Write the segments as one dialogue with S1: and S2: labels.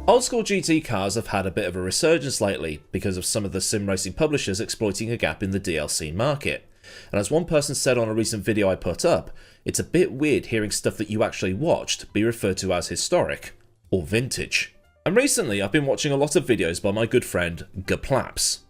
S1: Old school GT cars have had a bit of a resurgence lately because of some of the sim racing publishers exploiting a gap in the DLC market. And as one person said on a recent video I put up, it's a bit weird hearing stuff that you actually watched be referred to as historic or vintage. And recently I've been watching a lot of videos by my good friend GP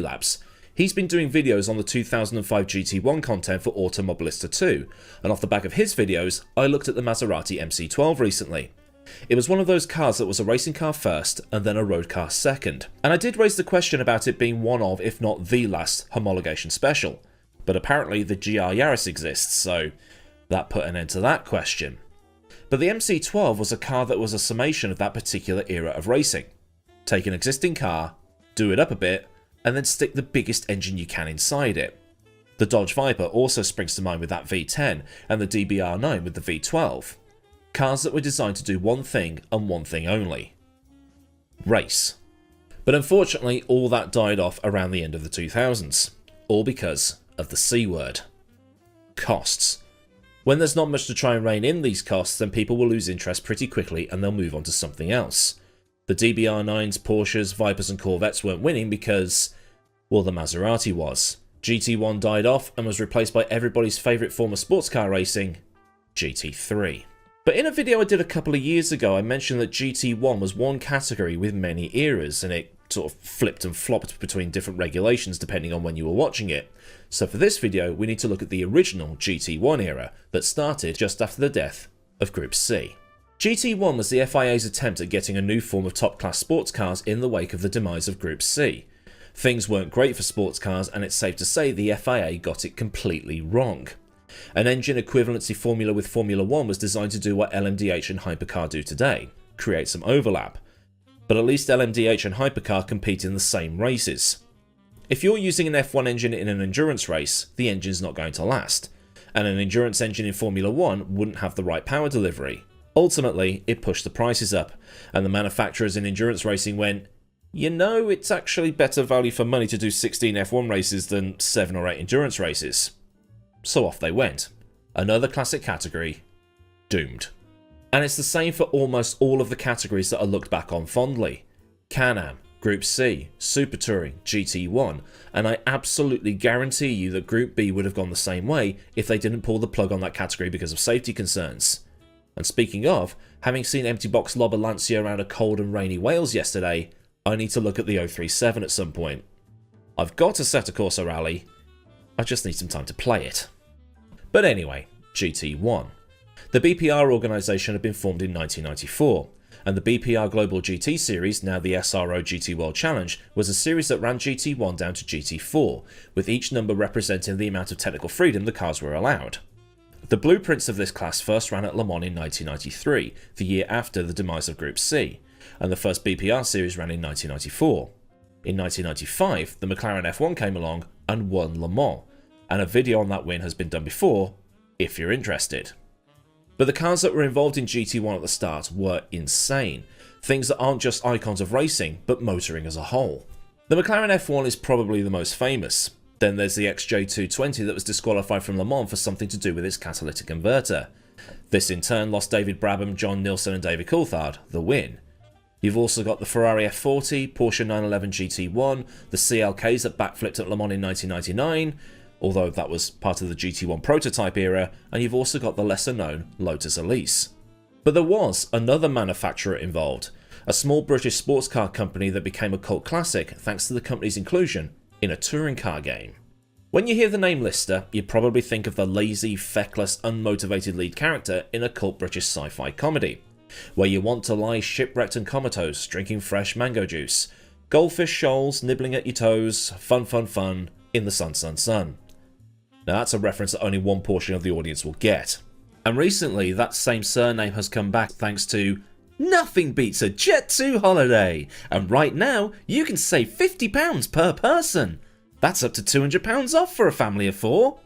S1: Labs. He's been doing videos on the 2005 GT1 content for Automobilista 2, and off the back of his videos I looked at the Maserati MC12 recently. It was one of those cars that was a racing car first and then a road car second, and I did raise the question about it being one of, if not the last, homologation special, but apparently the GR Yaris exists, so that put an end to that question. But the MC12 was a car that was a summation of that particular era of racing. Take an existing car, do it up a bit, and then stick the biggest engine you can inside it. The Dodge Viper also springs to mind with that V10, and the DBR9 with the V12. Cars that were designed to do one thing and one thing only: race. But unfortunately all that died off around the end of the 2000s, all because of the C word: costs. When there's not much to try and rein in these costs, then people will lose interest pretty quickly and they'll move on to something else. The DBR9s, Porsches, Vipers and Corvettes weren't winning because, well, the Maserati was. GT1 died off and was replaced by everybody's favourite form of sports car racing, GT3. But in a video I did a couple of years ago, I mentioned that GT1 was one category with many eras, and it sort of flipped and flopped between different regulations depending on when you were watching it. So for this video, we need to look at the original GT1 era that started just after the death of Group C. GT1 was the FIA's attempt at getting a new form of top-class sports cars in the wake of the demise of Group C. Things weren't great for sports cars, and it's safe to say the FIA got it completely wrong. An engine equivalency formula with Formula 1 was designed to do what LMDH and Hypercar do today: create some overlap. But at least LMDH and Hypercar compete in the same races. If you're using an F1 engine in an endurance race, the engine's not going to last, and an endurance engine in Formula 1 wouldn't have the right power delivery. Ultimately, it pushed the prices up, and the manufacturers in endurance racing went, you know, it's actually better value for money to do 16 F1 races than 7 or 8 endurance races. So off they went. Another classic category, doomed. And it's the same for almost all of the categories that are looked back on fondly. Can-Am, Group C, Super Touring, GT1, and I absolutely guarantee you that Group B would have gone the same way if they didn't pull the plug on that category because of safety concerns. And speaking of, having seen empty box lob a Lancia around a cold and rainy Wales yesterday, I need to look at the 037 at some point. I've got a set of Corsair Rally, I just need some time to play it. But anyway, GT1. The BPR organisation had been formed in 1994, and the BPR Global GT Series, now the SRO GT World Challenge, was a series that ran GT1 down to GT4, with each number representing the amount of technical freedom the cars were allowed. The blueprints of this class first ran at Le Mans in 1993, the year after the demise of Group C, and the first BPR series ran in 1994. In 1995, the McLaren F1 came along and won Le Mans, and a video on that win has been done before, if you're interested. But the cars that were involved in GT1 at the start were insane. Things that aren't just icons of racing, but motoring as a whole. The McLaren F1 is probably the most famous. Then there's the XJ220 that was disqualified from Le Mans for something to do with its catalytic converter. This in turn lost David Brabham, John Nilsson and David Coulthard the win. You've also got the Ferrari F40, Porsche 911 GT1, the CLKs that backflipped at Le Mans in 1999, although that was part of the GT1 prototype era, and you've also got the lesser known Lotus Elise. But there was another manufacturer involved, a small British sports car company that became a cult classic thanks to the company's inclusion in a touring car game. When you hear the name Lister, you'd probably think of the lazy, feckless, unmotivated lead character in a cult British sci-fi comedy, where you want to lie shipwrecked and comatose, drinking fresh mango juice, goldfish shoals nibbling at your toes, fun fun fun, in the sun sun sun. Now that's a reference that only one portion of the audience will get. And recently that same surname has come back thanks to nothing beats a Jet2 holiday, and right now you can save £50 per person. That's up to £200 off for a family of 4.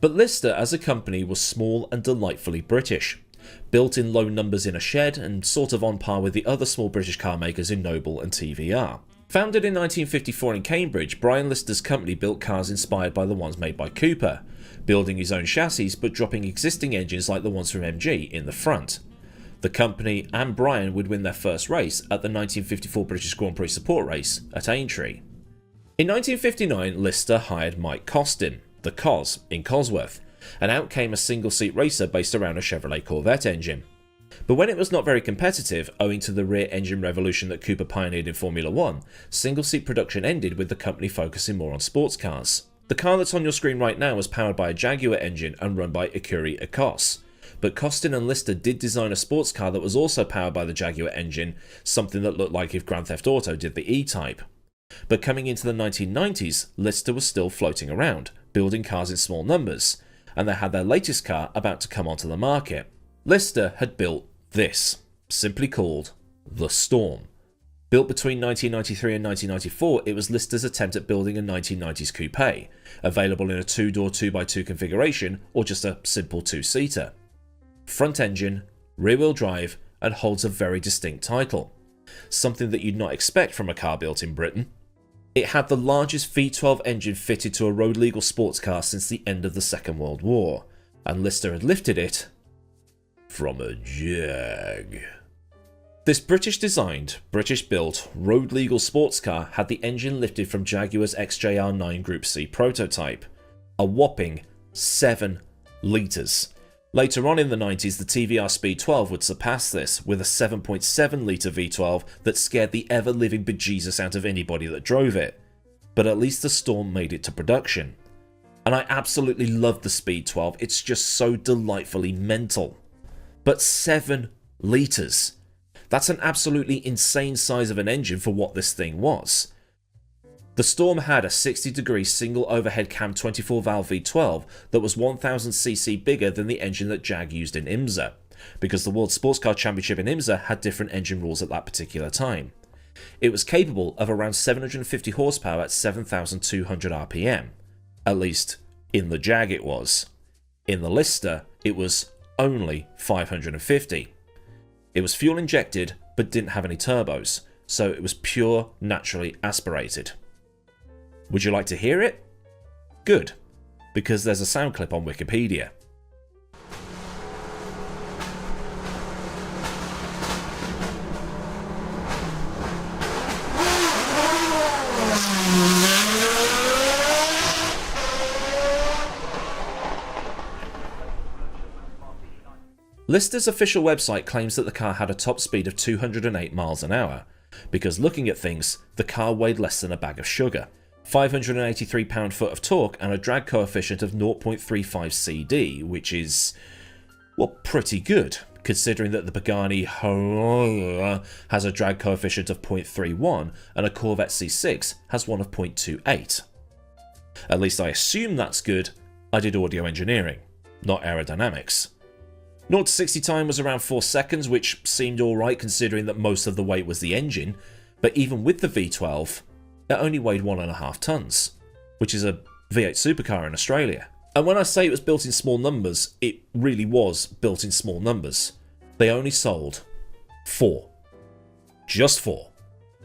S1: But Lister as a company was small and delightfully British, built in low numbers in a shed and sort of on par with the other small British car makers in Noble and TVR. Founded in 1954 in Cambridge, Brian Lister's company built cars inspired by the ones made by Cooper, building his own chassis but dropping existing engines like the ones from MG in the front. The company and Brian would win their first race at the 1954 British Grand Prix support race at Aintree. In 1959, Lister hired Mike Costin, the Cos, in Cosworth, and out came a single-seat racer based around a Chevrolet Corvette engine. But when it was not very competitive, owing to the rear engine revolution that Cooper pioneered in Formula 1, single-seat production ended with the company focusing more on sports cars. The car that's on your screen right now was powered by a Jaguar engine and run by Ikuri Akos. But Costin and Lister did design a sports car that was also powered by the Jaguar engine, something that looked like if Grand Theft Auto did the E-Type. But coming into the 1990s, Lister was still floating around, building cars in small numbers, and they had their latest car about to come onto the market. Lister had built this, simply called the Storm. Built between 1993 and 1994, it was Lister's attempt at building a 1990s coupe, available in a two-door 2x2 configuration or just a simple two-seater. Front engine, rear-wheel drive, and holds a very distinct title, something that you'd not expect from a car built in Britain. It had the largest V12 engine fitted to a road-legal sports car since the end of the Second World War, and Lister had lifted it from a Jag. This British-designed, British-built, road-legal sports car had the engine lifted from Jaguar's XJR9 Group C prototype, a whopping 7 litres. Later on in the 90s, the TVR Speed 12 would surpass this with a 7.7 litre V12 that scared the ever-living bejesus out of anybody that drove it. But at least the Storm made it to production. And I absolutely love the Speed 12, it's just so delightfully mental. But 7 litres. That's an absolutely insane size of an engine for what this thing was. The Storm had a 60-degree single overhead cam 24-valve V12 that was 1000cc bigger than the engine that Jag used in IMSA, because the World Sports Car Championship in IMSA had different engine rules at that particular time. It was capable of around 750 horsepower at 7,200 RPM. At least, in the Jag it was. In the Lister, it was only 550. It was fuel injected, but didn't have any turbos, so it was pure, naturally aspirated. Would you like to hear it? Good, because there's a sound clip on Wikipedia. Lister's official website claims that the car had a top speed of 208 miles an hour, because looking at things, the car weighed less than a bag of sugar, 583 pound-foot of torque and a drag coefficient of 0.35 CD, which is, well, pretty good, considering that the Pagani has a drag coefficient of 0.31 and a Corvette C6 has one of 0.28. At least I assume that's good. I did audio engineering, not aerodynamics. 0 to 60 time was around 4 seconds, which seemed alright considering that most of the weight was the engine, but even with the V12, it only weighed 1.5 tons, which is a V8 supercar in Australia. And when I say it was built in small numbers, it really was built in small numbers. They only sold 4. Just 4.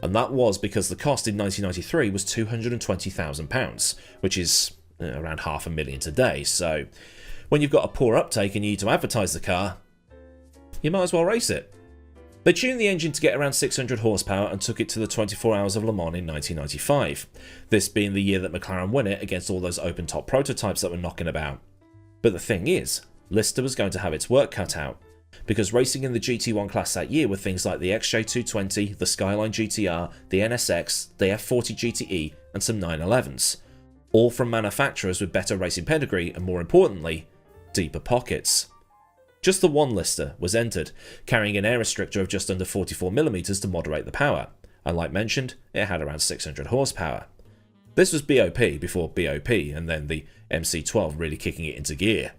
S1: And that was because the cost in 1993 was £220,000, which is around $500,000 today, so when you've got a poor uptake and you need to advertise the car, you might as well race it. They tuned the engine to get around 600 horsepower and took it to the 24 Hours of Le Mans in 1995, this being the year that McLaren won it against all those open-top prototypes that were knocking about. But the thing is, Lister was going to have its work cut out, because racing in the GT1 class that year were things like the XJ220, the Skyline GTR, the NSX, the F40 GTE and some 911s, all from manufacturers with better racing pedigree and, more importantly, deeper pockets. Just the one Lister was entered, carrying an air restrictor of just under 44mm to moderate the power, and like mentioned, it had around 600 horsepower. This was BOP before BOP, and then the MC12 really kicking it into gear.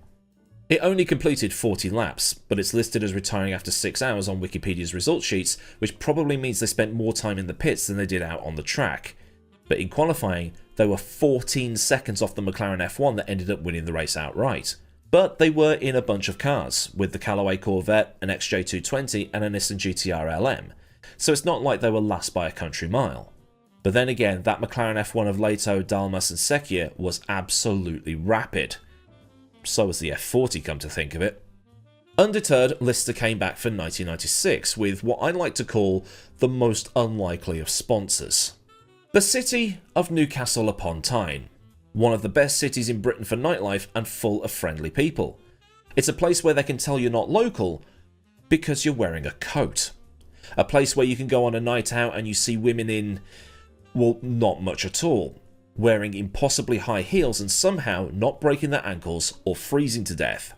S1: It only completed 40 laps, but it's listed as retiring after 6 hours on Wikipedia's results sheets, which probably means they spent more time in the pits than they did out on the track. But in qualifying, they were 14 seconds off the McLaren F1 that ended up winning the race outright. But they were in a bunch of cars, with the Callaway Corvette, an XJ220 and a Nissan GTR LM, so it's not like they were last by a country mile. But then again, that McLaren F1 of Leto, Dalmas and Sekia was absolutely rapid. So was the F40, come to think of it. Undeterred, Lister came back for 1996 with what I like to call the most unlikely of sponsors. The city of Newcastle upon Tyne. One of the best cities in Britain for nightlife and full of friendly people. It's a place where they can tell you're not local because you're wearing a coat. A place where you can go on a night out and you see women in, well, not much at all, wearing impossibly high heels and somehow not breaking their ankles or freezing to death.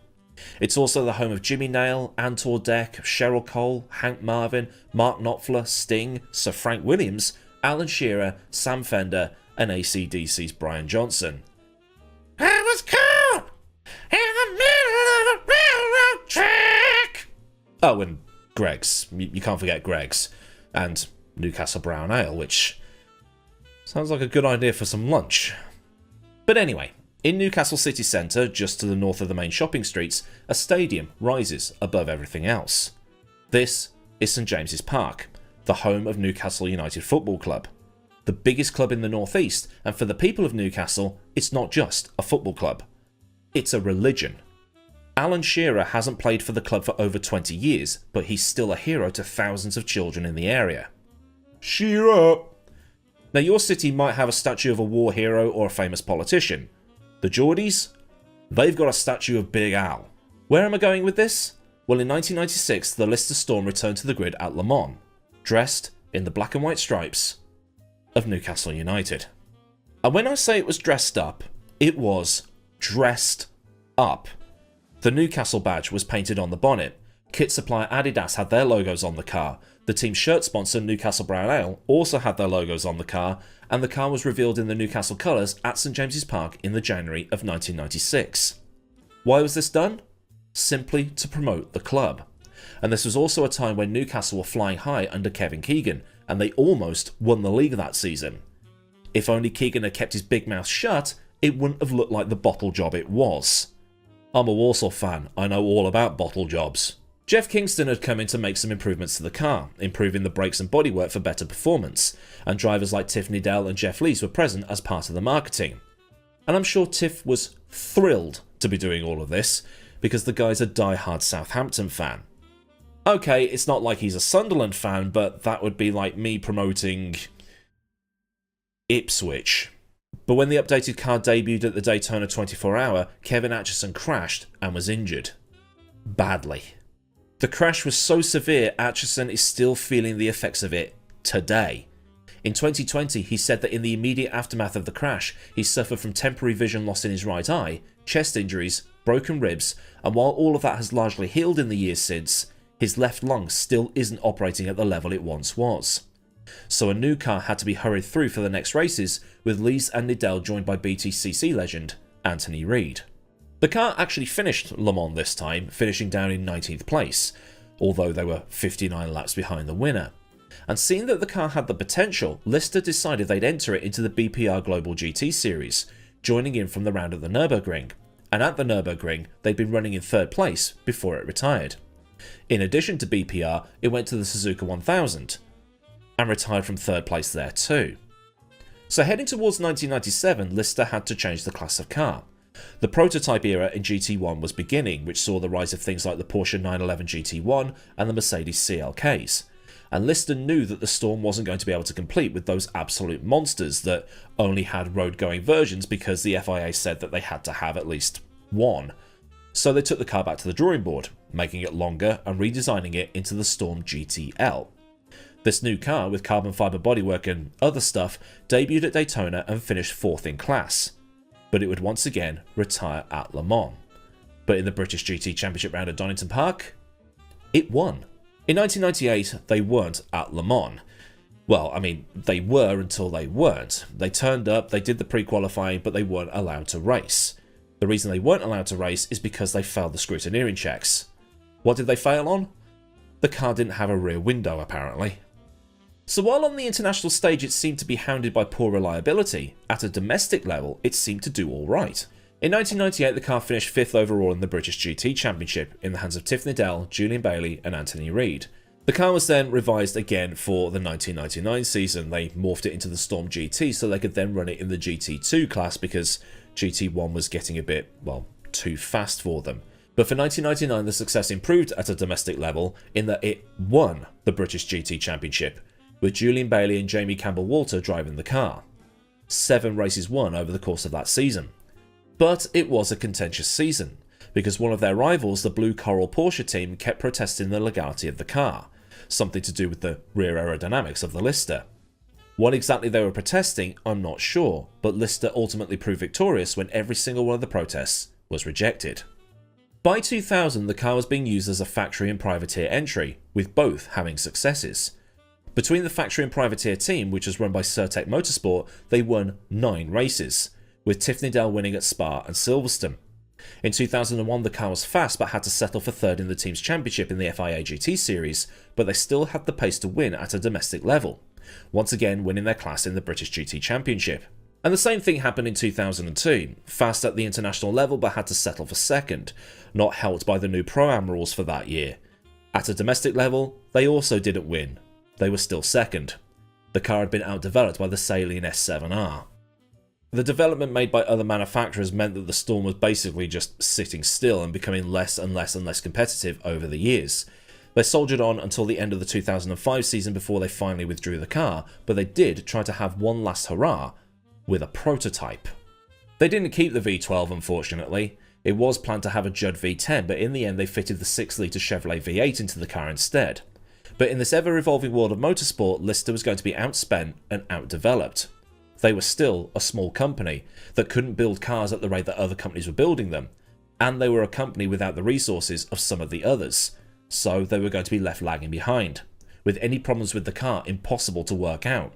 S1: It's also the home of Jimmy Nail, Antor Deck, Cheryl Cole, Hank Marvin, Mark Knopfler, Sting, Sir Frank Williams, Alan Shearer, Sam Fender, and AC/DC's Brian Johnson. I was caught in the middle of a railroad track! Oh, and Greggs. You can't forget Greggs. And Newcastle Brown Ale, which sounds like a good idea for some lunch. But anyway, in Newcastle city centre, just to the north of the main shopping streets, a stadium rises above everything else. This is St James's Park, the home of Newcastle United Football Club. The biggest club in the northeast, and for the people of Newcastle, it's not just a football club. It's a religion. Alan Shearer hasn't played for the club for over 20 years, but he's still a hero to thousands of children in the area. Cheer up! Now your city might have a statue of a war hero or a famous politician. The Geordies? They've got a statue of Big Al. Where am I going with this? Well, in 1996, the Lister Storm returned to the grid at Le Mans, dressed in the black and white stripes of Newcastle United. And when I say it was dressed up, it was dressed up. The Newcastle badge was painted on the bonnet. Kit supplier Adidas had their logos on the car. The team's shirt sponsor, Newcastle Brown Ale, also had their logos on the car, and the car was revealed in the Newcastle colours at St James's Park in the January of 1996. Why was this done? Simply to promote the club. And this was also a time when Newcastle were flying high under Kevin Keegan, and they almost won the league that season. If only Keegan had kept his big mouth shut, it wouldn't have looked like the bottle job it was. I'm a Walsall fan, I know all about bottle jobs. Jeff Kingston had come in to make some improvements to the car, improving the brakes and bodywork for better performance, and drivers like Tiff Needell and Jeff Lees were present as part of the marketing. And I'm sure Tiff was thrilled to be doing all of this, because the guy's a die-hard Southampton fan. Okay, it's not like he's a Sunderland fan, but that would be like me promoting Ipswich. But when the updated car debuted at the Daytona 24-hour, Kevin Atchison crashed and was injured. Badly. The crash was so severe, Atchison is still feeling the effects of it today. In 2020, he said that in the immediate aftermath of the crash, he suffered from temporary vision loss in his right eye, chest injuries, broken ribs, and while all of that has largely healed in the years since, his left lung still isn't operating at the level it once was. So a new car had to be hurried through for the next races, with Lees and Needell joined by BTCC legend Anthony Reid. The car actually finished Le Mans this time, finishing down in 19th place, although they were 59 laps behind the winner. And seeing that the car had the potential, Lister decided they'd enter it into the BPR Global GT Series, joining in from the round at the Nürburgring. And at the Nürburgring, they'd been running in 3rd place before it retired. In addition to BPR, it went to the Suzuka 1000, and retired from 3rd place there too. So heading towards 1997, Lister had to change the class of car. The prototype era in GT1 was beginning, which saw the rise of things like the Porsche 911 GT1 and the Mercedes CLKs. And Lister knew that the Storm wasn't going to be able to compete with those absolute monsters that only had road-going versions because the FIA said that they had to have at least one. So they took the car back to the drawing board, making it longer and redesigning it into the Storm GTL. This new car, with carbon fibre bodywork and other stuff, debuted at Daytona and finished 4th in class. But it would once again retire at Le Mans. But in the British GT Championship round at Donington Park, it won. In 1998, they weren't at Le Mans. Well, I mean, they were until they weren't. They turned up, they did the pre-qualifying, but they weren't allowed to race. The reason they weren't allowed to race is because they failed the scrutineering checks. What did they fail on? The car didn't have a rear window, apparently. So while on the international stage it seemed to be hounded by poor reliability, at a domestic level it seemed to do alright. In 1998 the car finished 5th overall in the British GT Championship in the hands of Tiff Needell, Julian Bailey and Anthony Reid. The car was then revised again for the 1999 season. They morphed it into the Storm GT so they could then run it in the GT2 class because GT1 was getting a bit, well, too fast for them. But for 1999 the success improved at a domestic level in that it won the British GT Championship, with Julian Bailey and Jamie Campbell-Walter driving the car. 7 races won over the course of that season. But it was a contentious season, because one of their rivals, the Blue Coral Porsche team, kept protesting the legality of the car, something to do with the rear aerodynamics of the LITRE. What exactly they were protesting, I'm not sure, but LITRE ultimately proved victorious when every single one of the protests was rejected. By 2000 the car was being used as a factory and privateer entry, with both having successes. Between the factory and privateer team, which was run by Certec Motorsport, they won 9 races, with Tiffney-Dale winning at Spa and Silverstone. In 2001 the car was fast but had to settle for 3rd in the team's championship in the FIA GT series, but they still had the pace to win at a domestic level, once again winning their class in the British GT Championship. And the same thing happened in 2002, fast at the international level but had to settle for 2nd, not helped by the new Pro-Am rules for that year. At a domestic level, they also didn't win, they were still 2nd. The car had been outdeveloped by the Saleen S7R. The development made by other manufacturers meant that the Storm was basically just sitting still and becoming less and less competitive over the years. They soldiered on until the end of the 2005 season before they finally withdrew the car, but they did try to have one last hurrah with a prototype. They didn't keep the V12 unfortunately. It was planned to have a Judd V10, but in the end they fitted the 6-litre Chevrolet V8 into the car instead. But in this ever-evolving world of motorsport, LITRE was going to be outspent and outdeveloped. They were still a small company that couldn't build cars at the rate that other companies were building them, and they were a company without the resources of some of the others, so they were going to be left lagging behind, with any problems with the car impossible to work out.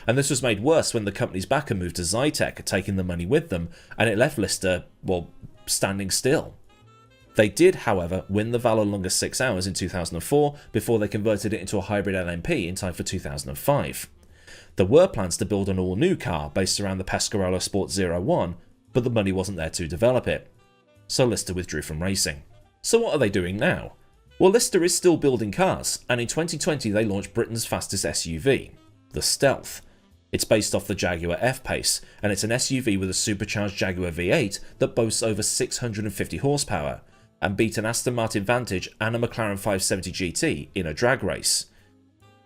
S1: And this was made worse when the company's backer moved to Zytec, taking the money with them, and it left LITRE, well, standing still. They did, however, win the Vallelunga 6 Hours in 2004 before they converted it into a hybrid LMP in time for 2005. There were plans to build an all-new car based around the Pescarolo Sport 01, but the money wasn't there to develop it, so LITRE withdrew from racing. So what are they doing now? Well, LITRE is still building cars, and in 2020 they launched Britain's fastest SUV, the Stealth. It's based off the Jaguar F-Pace, and it's an SUV with a supercharged Jaguar V8 that boasts over 650 horsepower, and beat an Aston Martin Vantage and a McLaren 570 GT in a drag race.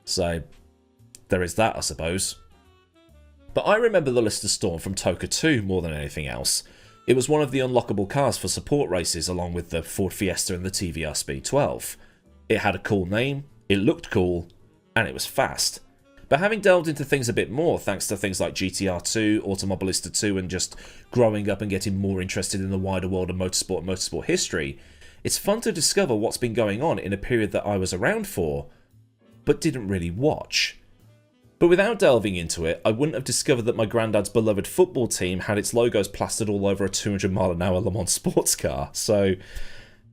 S1: So there is that, I suppose. But I remember the LITRE Storm from TOCA 2 more than anything else. It was one of the unlockable cars for support races along with the Ford Fiesta and the TVR Speed 12. It had a cool name, it looked cool, and it was fast. But having delved into things a bit more thanks to things like GTR 2, Automobilista 2 and just growing up and getting more interested in the wider world of motorsport and motorsport history, it's fun to discover what's been going on in a period that I was around for, but didn't really watch. But without delving into it, I wouldn't have discovered that my granddad's beloved football team had its logos plastered all over a 200-mile-an-hour Le Mans sports car. So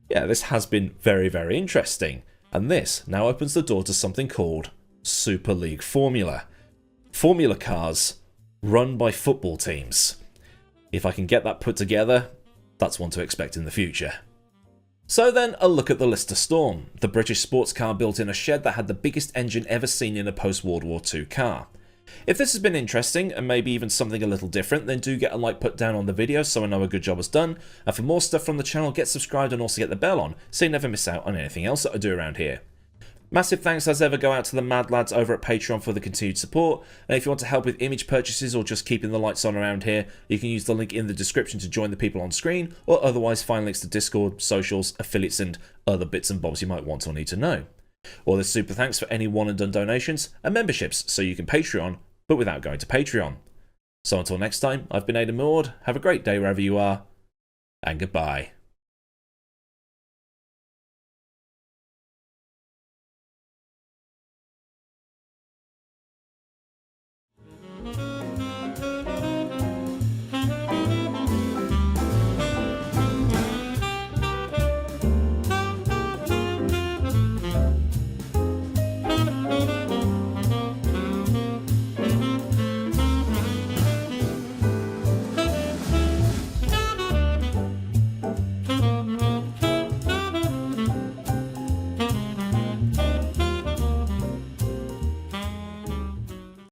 S1: yeah, this has been very, very interesting. And this now opens the door to something called Super League Formula. Formula cars run by football teams. If I can get that put together, that's one to expect in the future. So then, a look at the LITRE Storm, the British sports car built in a shed that had the biggest engine ever seen in a post-World War II car. If this has been interesting, and maybe even something a little different, then do get a like put down on the video so I know a good job was done, and for more stuff from the channel, get subscribed and also get the bell on, so you never miss out on anything else that I do around here. Massive thanks as ever go out to the mad lads over at Patreon for the continued support, and if you want to help with image purchases or just keeping the lights on around here, you can use the link in the description to join the people on screen, or otherwise find links to Discord, socials, affiliates and other bits and bobs you might want or need to know. All this super thanks for any one and done donations and memberships so you can Patreon, but without going to Patreon. So until next time, I've been Aidan Millward, have a great day wherever you are, and goodbye.